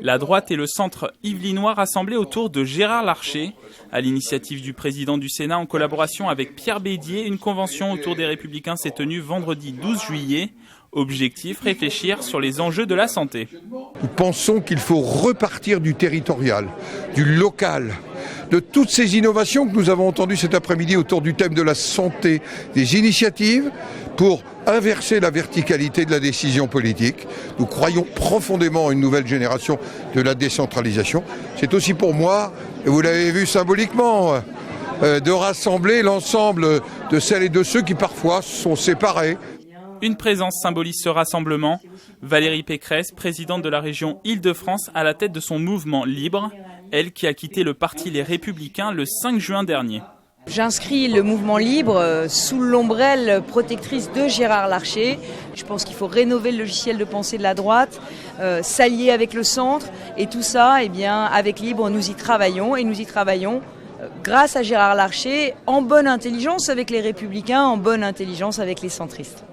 La droite et le centre yvelinois rassemblés autour de Gérard Larcher. À l'initiative du président du Sénat en collaboration avec Pierre Bédier, une convention autour des Républicains s'est tenue vendredi 12 juillet. Objectif, réfléchir sur les enjeux de la santé. Nous pensons qu'il faut repartir du territorial, du local, de toutes ces innovations que nous avons entendues cet après-midi autour du thème de la santé, des initiatives pour inverser la verticalité de la décision politique. Nous croyons profondément en une nouvelle génération de la décentralisation. C'est aussi pour moi, et vous l'avez vu symboliquement, de rassembler l'ensemble de celles et de ceux qui parfois sont séparés. Une présence symbolise ce rassemblement. Valérie Pécresse, présidente de la région Île-de-France, à la tête de son mouvement Libre, elle qui a quitté le parti Les Républicains le 5 juin dernier. J'inscris le mouvement Libre sous l'ombrelle protectrice de Gérard Larcher. Je pense qu'il faut rénover le logiciel de pensée de la droite, s'allier avec le centre et tout ça, eh bien, avec Libre, nous y travaillons et nous y travaillons grâce à Gérard Larcher, en bonne intelligence avec les Républicains, en bonne intelligence avec les centristes.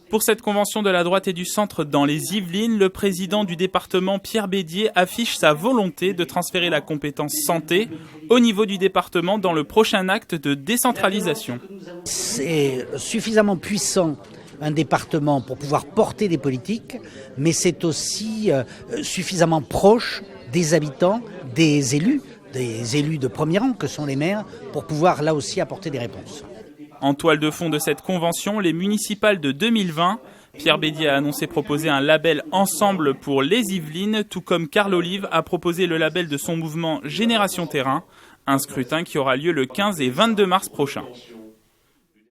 Pour cette convention de la droite et du centre dans les Yvelines, le président du département Pierre Bédier affiche sa volonté de transférer la compétence santé au niveau du département dans le prochain acte de décentralisation. C'est suffisamment puissant un département pour pouvoir porter des politiques, mais c'est aussi suffisamment proche des habitants, des élus de premier rang que sont les maires, pour pouvoir là aussi apporter des réponses. En toile de fond de cette convention, les municipales de 2020, Pierre Bédier a annoncé proposer un label Ensemble pour les Yvelines, tout comme Carl Olive a proposé le label de son mouvement Génération Terrain, un scrutin qui aura lieu le 15 et 22 mars prochain.